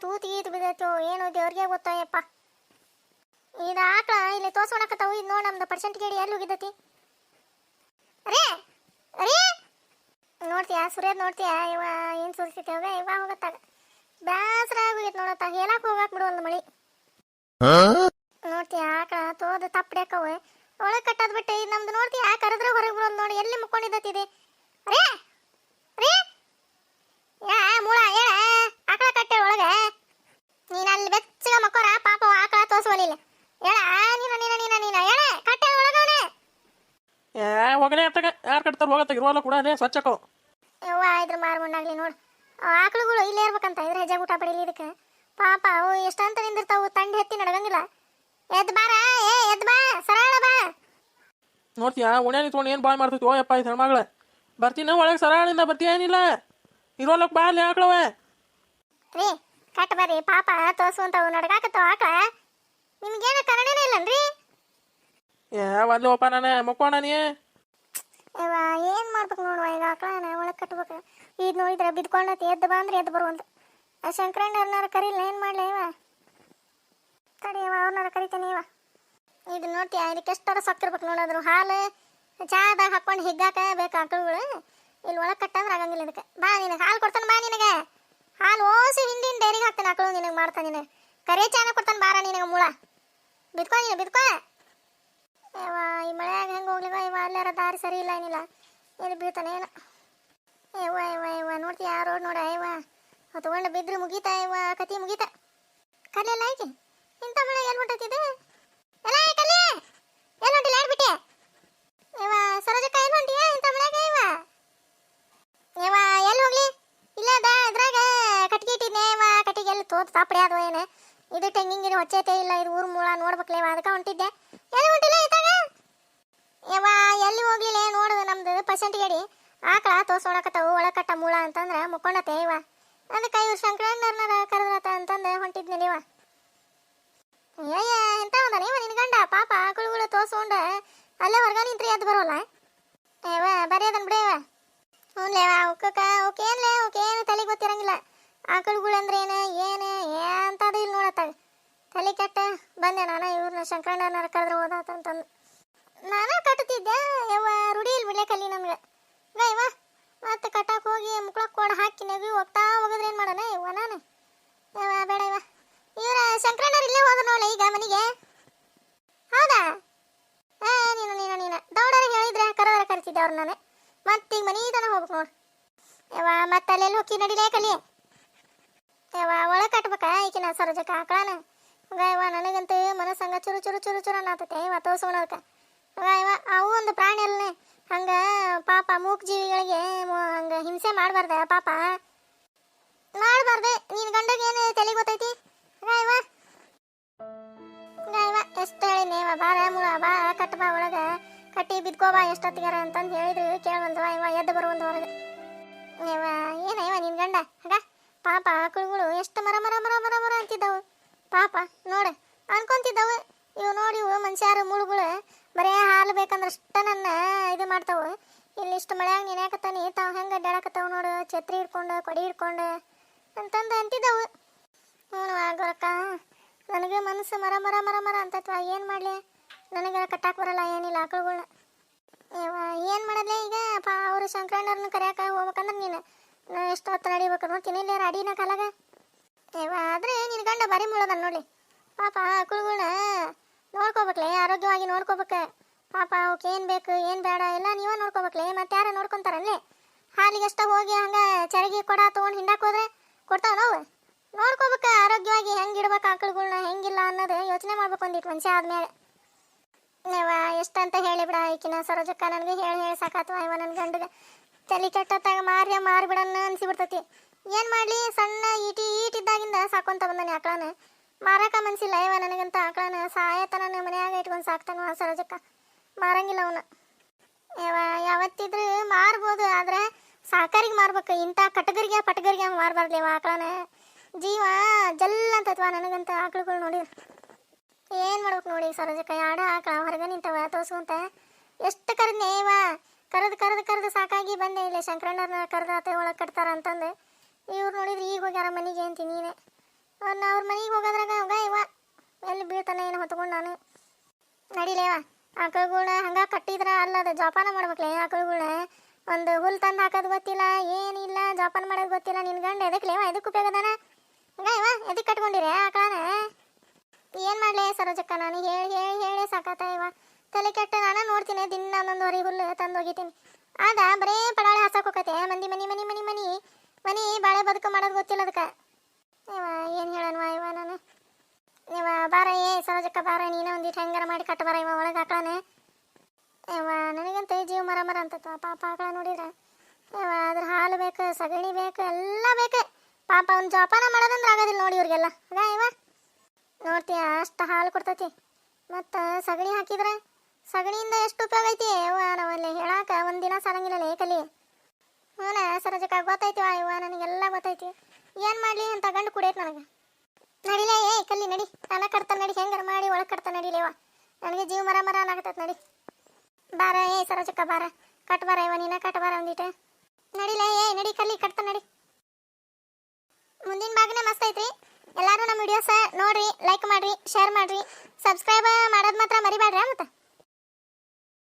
ತೂತಿ ಗೀತು ಬಿದ್ದೈತೋ ಏನು ದೇವ್ರಿಗೆ ಗೊತ್ತಾಯಪ್ಪ. ಇದು ಆಕಳ ಇಲ್ಲಿ ತೋರ್ಸ್ಕೊಳಕತ್ತಾವು. ಇದು ನೋಡಿ ನಮ್ದು ಪರ್ಸೆಂಟ್ ಗೇಡಿ ಎಲ್ಲಿ ಹೋಗಿದ್ದತಿ. ಅರೇ ಅರೇ ನೋಡ್ತೀಯಾ ಸುರೇದ್ ನೋಡ್ತೀಯಾ? ಇವ ಏನು ಸುರಿಸ್ತೈತೆ ಹೋಗ ಇವ ಹೋಗತ್ತಾಗ ಬ್ಯಾಸರ ಆಗೋಗೈತೆ ನೋಡತ್ತ. ಹೇಳಕ್ಕೆ ಹೋಗಕ್ಕೆ ಬಿಡು ಒಂದು ಮಳಿ. ನೋಡ್ತೀಯ ಆಕಳ ತೋದು ತಪ್ಪಡ್ಯಾಕವ ಒಳಗೆ ಕಟ್ಟೋದು ಬಿಟ್ಟು ಇದು ನಮ್ದು ನೋಡ್ತೀಯ ಕರೆದ್ರೆ ಹೊರಗೆ ಬರೋದು ನೋಡಿ ಎಲ್ಲಿ ಮುಕ್ಕೊಂಡಿದ್ದತ್ತಿದೆ. ಅರೇ ಅರೇ ಯಾ ಮೂಳ ಹೇಳ ಆಕಳ ಕಟ್ಟೆ ಒಳಗೆ ನೀನು ಅಲ್ಲಿ ಬೆಚ್ಚಗ ಮಕ್ಕೋರ ಪಾಪ ಆಕಳ ತೋರಿಸುವಲಿಲ್ಲ. ಹೇಳ ನೀನ ನೀನ ನೀನ ನೀನ ಹೇಳ ಕಟ್ಟೆ ಒಳಗವನೆ ಹೋಗಲೇ ಅತ್ತಾಗ ಯಾರು ಕಟ್ತಾರೆ ಹೋಗತ್ತಾಗ ಇರುವಲ್ಲ ಕೂಡ ಅದೇ ಸ್ವಚ್ಛಕ್ಕೋ ಯವ್ವ ಇದ್ರ ಮಾರ್ಮಣ್ಣಾಗ್ಲಿ ನೋಡು. ಆಕಳುಗಳು ಇಲ್ಲೇ ಇರ್ಬೇಕಂತ ಇದ್ರೆ ಹೆಜ್ಜೆ ಊಟ ಪಡೀಲಿ ಇದಕ್ಕೆ. ಪಾಪ ಅವು ಎಷ್ಟಂತ ನಿಂದಿರ್ತಾವು ತಂಡ ಎತ್ತಿ ನಡಗಂಗಿಲ್ಲ. ಎದ್ದು ಬಾರ ಏ ಎದ್ದು ಬಾ ಸರಳ ಬಾ. ನೋಡ್ತೀಯಾ ಒಣೆ ನಿಂತ್ಕೊಂಡು ಏನು ಬಾಯ್ ಮಾಡ್ತೈತಿ ಓ ಯಪ್ಪ ಇದು ಹೆಣ್ಮಗಳ. ಬರ್ತೀನಿ ಒಳಗೆ ಸರಳಿಂದ ಬರ್ತೀಯ ಏನಿಲ್ಲ ಇರೋಲಕ್ಕೆ ಬಾ ಅಲ್ಲಿ ಆಕಳವ ರೀ ಕಟ್ ಬರ್ರಿ ಪಾಪ ತೋರ್ಸುವಂತವು ನಡಗಾಕತ್ತವ ಆಕಳ. ನಿಮ್ಗೇನು ಕನ್ನಡನೇ ಇಲ್ಲನ್ರಿ? ಅಲ್ಲಿ ಒಪ್ಪ ನಾನು ಮಕ್ಕೋಣ ನೀ ಇವ ಏನು ಮಾಡ್ಬೇಕು ನೋಡುವ ಈಗ ಆಕಳನ ಒಳಗೆ ಕಟ್ಬೇಕು. ಇದು ನೋಡಿದ್ರೆ ಬಿದ್ಕೊಂಡತಿ ಎದ್ದು ಬಾ ಅಂದ್ರೆ ಎದ್ದು ಬರುವಂತ. ಶಂಕರಣ್ಣವ್ರನ್ನಾರ ಕರೀಲ್ಲ ಏನು ಮಾಡಲಿ ಇವ ತಡಿಯವ ಅವ್ರನ್ನಾರ ಕರಿತೇನೆ ಇವ. ಇದು ನೋಡ್ತೀಯ ಇದಕ್ಕೆ ಎಷ್ಟರ ಸೊಕ್ಕಿರ್ಬೇಕು ನೋಡೋದ್ರು. ಹಾಲು ಚಾದಾಗ ಹಾಕ್ಕೊಂಡು ಹಿಗ್ಗಾಕ ಬೇಕು ಆಕಳುಗಳು. ಇಲ್ಲಿ ಒಳಗೆ ಕಟ್ಟಂದ್ರೆ ಆಗಂಗಿಲ್ಲ ಇದಕ್ಕೆ. ಬಾ ನಿನಗೆ ಹಾಲು ಕೊಡ್ತಾನೆ ಬಾ. ನಿನಗೆ ಹಾಲು ಓಸಿ ಹಿಂದಿನ ಡೈರಿಗೆ ಹಾಕ್ತಾನೆ ಆಕಳು ನಿನಗೆ ಮಾಡ್ತಾನೆ. ನಿನಗೆ ಕರೆ ಚಾನ ಕೊಡ್ತಾನೆ ಬಾರ ನಿನಗೆ ಮೂಳ ಬಿದ್ಕೊ ನೀನು ಬಿದ್ಕೊ. ಇವ ಈ ಮಳೆಯಾಗ ಹೆಂಗೆ ಹೋಗ್ಲಿವ ಇವ ಅಲ್ಲಾರ ದಾರಿ ಸರಿ ಇಲ್ಲ ಏನಿಲ್ಲ ಎಲ್ಲಿ ಬೀಳ್ತಾನೆ ಏನು. ಇವ ಇವ ಇವ ನೋಡ್ತೀಯ ರೋಡ್ ನೋಡ ಇವ ಹೊತ್ಕೊಂಡು ಬಿದ್ರೆ ಮುಗೀತಾ ಇವ ಕತಿ ಮುಗೀತಾ. ಕಲ್ಲೆಲ್ಲ ಐತಿ ಇಂಥ ಮಳೆ ಎಲ್ಲಿ ಹೊಂಟೈತಿದೆ ಎಲ್ಲ ಕಲ್ಲೆ ಎಲ್ಲಿ ಹೊಂಟಿಲ್ಲ ಹೇಳ್ಬಿಟ್ಟೆ ಇವ ಸರೋಜಕ್ಕ ಎಲ್ಲಿ ಹೊಂಟಿಯ ಇಂಥ ಮಳೆಯಾಗ ಇವ ಇವ ಎಲ್ಲಿ ಹೋಗ್ಲಿ ಇಲ್ಲದ ಇದ್ರಾಗ ಕಟ್ಗೆ ಇಟ್ಟಿದ್ನೆ ಇವ ಕಟ್ಟಿಗೆ ಎಲ್ಲಿ ತೋತ್ ತಾಪಡಿ ಅದು ಏನು ಇದು ತೆಂಗಿಂಗಿನ ಹೊಚ್ಚೈತೆ ಇಲ್ಲ ಇದು ಊರು ಮೂಳ ನೋಡ್ಬೇಕಲೇವ ಅದಕ್ಕೆ ಹೊಂಟಿದ್ದೆ. ಎಲ್ಲಿ ಹೊಂಟಿಲ್ಲ ಇತ್ತಾಗ ಇವ ಎಲ್ಲಿ ಹೋಗ್ಲಿಲ್ಲ ನೋಡುದು ನಮ್ದು ಪರ್ಸೆಂಟ್ ಗಡಿ ಆಕಳ ತೋರ್ಸೋಣಕತ್ತವು ಒಳಗೆ ಕಟ್ಟ ಮೂಳ ಅಂತಂದ್ರೆ ಮುಕ್ಕೊಂಡತೆ ಇವ. ಅದಕ್ಕೆ ಇವ್ರು ಶಂಕರಣ್ಣವ್ರನ್ನ ಕರೆದ್ರತ ಅಂತಂದ್ರೆ ಹೊಂಟಿದ್ನಿ ಇವ. ಅಯ್ಯ ಎಂತ ಒಂದಾನೆ ಇವ ನಿನ್ನ ಗಂಡ ಪಾಪ ಆಕಳುಗಳು ತೋರ್ಸ್ಕೊಂಡ ಅಲ್ಲೇ ಹೊರಗ ನಿಂತ್ರಿ ಎದ್ದು ಬರೋಲ್ಲ ಇವ ಬರೀ ಅದನ್ ಬಿಡ ಇವ. ಹ್ಞೂನ್ಲೇವ ಅವಕ್ಕೇನ್ಲೇ ಅವಕ್ಕೇನು ತಲೆಗೆ ಗೊತ್ತಿರಂಗಿಲ್ಲ. ಆಕಳುಗಳು ಅಂದ್ರೆ ಏನು ಅಂತದು ಇಲ್ಲಿ ನೋಡತ್ತಾಗ ತಲೆ ಕೆಟ್ಟ ಬಂದೆ ನಾನು ಇವ್ರನ್ನ ಶಂಕರಣ್ಣವ್ರನ್ನ ಕರೆದ್ರೆ ಹೋದಾತಂತಂದು ನಾನು ಕಟ್ತಿದ್ದೆ. ಇವ ರೂಢಿ ಇಲ್ಲಿ ಬಿಡ್ಲೆ ಕಲಿ ನಮ್ಗೆ ಇವ ಮತ್ತೆ ಕಟ್ಟಕ್ಕೆ ಹೋಗಿ ಮುಕ್ಳಕ್ಕೆ ಕೊಡ ಹಾಕಿ ನಗಿ ಹೋಗ್ತಾ ಹೋಗಿದ್ರೆ ಏನು ಮಾಡೋಣ ಇವ ನಾನು ಇವ ಬೇಡ ಇವ ಇವ್ರ ಶಂಕರಣ್ಣವ್ರು ಇಲ್ಲೇ ಹೋದ್ರು ನೋಡ ಈಗ ಮನೆಗೆ. ಹೌದಾ ನೀನು ನೀನು ನೀನು ದೌಡರ ಹೇಳಿದ್ರೆ ಕರೆದ್ರೆ ಕರಿತಿದ್ದೆ ಅವ್ರು ನಾನು ಮತ್ತೀಗ ಮನೆ ತನ ಹೋಗ್ಬೇಕು ನೋಡು ಇವ ಮತ್ತೆ ಅಲ್ಲೆಲ್ಲಿ ಹೋಗಿ ನಡಿಲೇ ಕಲಿ ಇವ ಒಳಗೆ ಕಟ್ಬೇಕಾ ಈಕಿನ ಸರೋಜಕ್ಕ ಆಕಳನ ಇವ ನನಗಂತೂ ಮನಸ್ಸಂಗ ಚುರು ಚುರು ಚುರು ಚುರು ಅನ್ನತೈತೆ ಇವ ತೋರ್ಸೋಣದಕ್ಕೆ. ಇವ ಅವು ಒಂದು ಪ್ರಾಣಿ ಅಲ್ಲೇ ಹಂಗೆ ಪಾಪ ಮೂಕ್ ಜೀವಿಗಳಿಗೆ ಹಂಗೆ ಹಿಂಸೆ ಮಾಡಬಾರ್ದ ಪಾಪ ಮಾಡಬಾರ್ದೆ. ನೀನು ಗಂಡಗೆ ಏನು ತಲೆ ಗೊತ್ತೈತಿ ಇವ ಇವ ಎಷ್ಟು ಹೇಳಿನಿ ಇವ ಬಾರ ಮುಳ ಬಾ ಕಟ್ ಬಾ ಒಳಗೆ ಕಟ್ಟಿ ಬಿದ್ಕೋಬಾ ಎಷ್ಟೊತ್ತಿಗಾರ ಅಂತಂದು ಹೇಳಿದ್ರು ಕೇಳುವಂತವ ಇವ ಎದ್ದು ಬರುವಂತ ಹೊರಗೆ. ಇವ ಏನ ಇವ ನಿನ್ನ ಗಂಡ ಹಾಗ ಪಾಪ ಆಕಳುಗಳು ಎಷ್ಟು ಮರ ಮರ ಮರ ಮರ ಮರ ಅಂತಿದ್ದವು ಪಾಪ ನೋಡು ಅನ್ಕೊಂತಿದ್ದವು. ಇವು ನೋಡಿ ಇವು ಮನುಷ್ಯರು ಮುಳುಗಳು ಬರೇ ಹಾಲು ಬೇಕಂದ್ರೆ ಅಷ್ಟ ನನ್ನ ಇದು ಮಾಡ್ತಾವು. ಇಲ್ಲಿ ಇಷ್ಟು ಮಳೆಯಾಗ ನೀನು ಯಾಕತ್ತಾನೆ ತಾವು ಹೆಂಗೆ ಅಡ್ಡಾಡಕತ್ತಾವು ನೋಡು ಛತ್ರಿ ಹಿಡ್ಕೊಂಡು ಕೊಡಿ ಹಿಡ್ಕೊಂಡು ಅಂತಂದು ಅಂತಿದ್ದವು. ಹ್ಞೂ ಆಗೋರಕ್ಕ ನನಗೆ ಮನಸ್ಸು ಮರ ಮರ ಮರ ಮರ ಅಂತತ್ವ ಏನು ಮಾಡಲಿ ನನಗೆ ಕಟ್ಟಾಕ್ ಬರಲ್ಲ ಏನಿಲ್ಲ ಆಕಳುಗಳನ್ನ. ಇವ ಏನು ಮಾಡಲಿ ಈಗ ಅವರು ಶಂಕರಣ್ಣವ್ರನ್ನ ಕರೆಯೋಕೆ ಹೋಗ್ಬೇಕಂದ್ರೆ ನೀನು ಎಷ್ಟು ಹೊತ್ತು ನಡಿಬೇಕು ನೋಡ್ತೀನಿ ಇಲ್ಲೇ ಅಡಿನ ಕಾಲಾಗ ಇವ ಆದರೆ ನಿನ್ನ ಗಂಡ ಬರೀ ಮುಳದ ನೋಡಿ ಪಾಪ ಆಕಳುಗಳನ್ನ ನೋಡ್ಕೋಬೇಕ್ಲೆ ಆರೋಗ್ಯವಾಗಿ ನೋಡ್ಕೋಬೇಕು. ಪಾಪ ಅವಕ್ಕೆ ಏನು ಬೇಕು ಏನು ಬೇಡ ಎಲ್ಲ ನೀವೇ ನೋಡ್ಕೋಬೇಕ್ಲೆ ಮತ್ತೆ ಯಾರು ನೋಡ್ಕೊತಾರಲ್ಲೇ. ಹಾಲಿಗೆ ಅಷ್ಟ ಹೋಗಿ ಹಂಗೆ ಚರಗಿ ಕೊಡ ತೊಗೊಂಡು ಹಿಂಡಕ್ಕೆ ಹೋದ್ರೆ ಕೊಡ್ತಾವ ನಾವು ನೋಡ್ಕೋಬೇಕು ಆರೋಗ್ಯವಾಗಿ ಹೆಂಗೆ ಇಡ್ಬೇಕು ಆಕಳುಗಳನ್ನ ಹೆಂಗಿಲ್ಲ ಅನ್ನೋದು ಯೋಚನೆ ಮಾಡ್ಬೇಕು ಒಂದಿಟ್ಟು ಮನುಷ್ಯ ಆದ್ಮೇಲೆ. ಇವ ಎಷ್ಟಂತ ಹೇಳಿ ಬಿಡ ಈಕಿನ ಸರೋಜಕ್ಕ ನನಗೆ ಹೇಳಿ ಸಾಕಾತವ ಇವ ನನ್ನ ಗಂಡಗೆ ತಲೆ ಕೆಟ್ಟತ್ತಾಗ ಮಾರಿಬಿಡನ್ನ ಅನ್ಸಿಬಿಡ್ತೈತಿ. ಏನು ಮಾಡಲಿ ಸಣ್ಣ ಈಟಿದ್ದಾಗಿಂದ ಸಾಕೊಂತ ಬಂದಾನೆ ಆಕಳನ ಮಾರಾಕ ಮನ್ಸಿಲ್ಲ ಇವ ನನಗಂತ ಆಕಳನ ಸಾಯತನ ಮನೆಯಾಗ ಇಟ್ಕೊಂಡು ಸಾಕ್ತಾನ ಸರೋಜಕ್ಕ ಮಾರಂಗಿಲ್ಲ ಅವನು. ಇವ ಯಾವತ್ತಿದ್ರು ಮಾರ್ಬೋದು ಆದ್ರೆ ಸಾಕಾರಿಗೆ ಮಾರ್ಬೇಕು ಇಂಥ ಕಟಗರಿಗೆ ಪಟಗರಿಗೆ ಮಾರಬಾರ್ದು ಇವ ಆಕಳನ ಜೀವ ಜಲ್ ಅಂತತ್ವ ನನಗಂತ ಆಕಳುಗಳು ನೋಡಿದ್ರು. ಏನು ಮಾಡ್ಬೇಕು ನೋಡಿ ಸರೋಜಕ್ಕ ಆಡ ಆಕಳ ಹೊರಗೆ ನಿಂತವ ತೋರ್ಸ್ಕೊಂತ ಎಷ್ಟು ಕರೆದ್ನೆ ಇವ ಕರೆದು ಸಾಕಾಗಿ ಬಂದೆ ಇಲ್ಲ ಶಂಕರಣ್ಣವ್ರನ್ನ ಕರೆದಾತ ಒಳಗೆ ಕಟ್ತಾರ ಅಂತಂದು ಇವ್ರು ನೋಡಿದ್ರೆ ಈಗ ಹೋಗ್ಯಾರ ಮನೆಗೆ ಅಂತೀನಿ ನೀನೆ ಅವ್ರ ಮನೆಗೆ ಹೋಗೋದ್ರಾಗ ಹೋಗ ಇವ ಎಲ್ಲಿ ಬೀಳ್ತಾನೆ ಏನು ಹೊತ್ಕೊಂಡು ನಾನು ನಡಿಲೇವ ಆಕಳುಗಳ್ನ ಹಂಗ ಕಟ್ಟಿದ್ರ ಅಲ್ಲ ಅದು ಜೋಪಾನ ಮಾಡ್ಬೇಕ್ಲೆ ಆಕಳುಗಳ್ನ ಒಂದು ಹುಲ್ ತಂದು ಹಾಕೋದು ಗೊತ್ತಿಲ್ಲ ಏನಿಲ್ಲ ಜೋಪಾನ ಮಾಡೋದು ಗೊತ್ತಿಲ್ಲ ನಿನ್ ಗಂಡ ಎದಕ್ಲೇವ ಎದಕ್ಕೆ ಉಪಯೋಗ ಅದಾನ ಹಂಗ ಇವ ಎದಕ್ಕೆ ಕಟ್ಕೊಂಡಿರಿ ಆಕಳನ ಏನು ಮಾಡಲಿ ಸರೋಜಕ್ಕ ನಾನು ಹೇಳಿ ಸಾಕಾತ ಇವ ತಲೆ ಕೆಟ್ಟ ನಾನು ನೋಡ್ತೀನಿ ದಿನ ಒಂದೊಂದು ಹೊರಿ ಹುಲ್ಲು ತಂದು ಹೋಗಿತೀನಿ ಆದ ಬರೇ ಪಡಾಳೆ ಹಾಸಕ್ಕೆ ಹೋಗತ್ತೆ ಮಂದಿ ಮನಿ ಬಾಳೆ ಬದುಕು ಮಾಡೋದು ಗೊತ್ತಿಲ್ಲ ಅದಕ್ಕೆ ಇವ ಏನು ಹೇಳನ್ವ ಇವ ನಾನು ಇವ ಬಾರ ಸರೋಜಕ್ಕ ಬಾರ ನೀನ ಒಂದಿಟ್ಟು ಹೆಂಗಾರ ಮಾಡಿ ಕಟ್ಟ ಬಾರ ಇವ ಒಳಗೆ ಆಕಳನ ಇವ ನನಗಂತ ಜೀವ ಮರ ಅಂತ ಪಾಪ ಆಕಳ ನೋಡಿದ್ರೆ ಇವ ಅದ್ರ ಹಾಲು ಬೇಕು ಸಗಣಿ ಬೇಕು ಎಲ್ಲ ಬೇಕು ಪಾಪ ಅವ್ನು ಜೋಪಾನ ಮಾಡೋದಂದ್ರೆ ಆಗೋದಿಲ್ಲ ನೋಡಿ ಇವ್ರಿಗೆಲ್ಲ ಹಂಗ ಇವ ನೋಡ್ತೀಯ ಅಷ್ಟು ಹಾಲು ಕೊಡ್ತೈತಿ ಮತ್ತು ಸಗಣಿ ಹಾಕಿದ್ರೆ ಸಗಣಿಯಿಂದ ಎಷ್ಟು ಉಪಯೋಗ ಐತಿ ಇವ ನಾವಲ್ಲಿ ಹೇಳಾಕ ಒಂದಿನ ಸಾಲಂಗಿಲ್ಲ ಕಲಿ ಹ್ಞೂ ಸರೋಜಕ್ಕ ಗೊತ್ತೈತಿವ ಇವ ನನಗೆಲ್ಲ ಗೊತ್ತೈತಿ ಏನು ಮಾಡಲಿ ಅಂತ ಗಂಡು ಕುಡಿಯೈತೆ ನನಗೆ ನಡಿಲೇ ಕಲ್ಲಿ ನಡಿ ನಾನು ಕಟ್ತಾನೆ ನಡಿ ಹೆಂಗಾರ ಮಾಡಿ ಒಳಗೆ ಕಟ್ತಾನೆ ನಡಿಲೇವ ನನಗೆ ಜೀವ ಮರ ಅನ್ನಾಗತ್ತೈತೆ ನಡಿ ಬಾರ ಸರೋಜಕ್ಕ ಬಾರ ಕಟ್ ಬಾರ ಇವ ನೀನ ಕಟ್ ಬಾರ ಒಂದಿಟ್ಟು ನಡಿಲೇ ನಡಿ ಕಲ್ಲಿ ಕಟ್ತಾನೆ ನಡಿ ಮುಂದಿನ ಭಾಗನೇ ಮಸ್ತ್ ಐತ್ರಿ ಎಲ್ಲರೂ ನಮ್ಮ ವಿಡಿಯೋಸ ನೋಡ್ರಿ ಲೈಕ್ ಮಾಡ್ರಿ ಶೇರ್ ಮಾಡ್ರಿ ಸಬ್ಸ್ಕ್ರೈಬ್ ಮಾಡೋದು ಮಾತ್ರ ಮರಿಬೇಡ್ರಿ ಮತ್ತೆ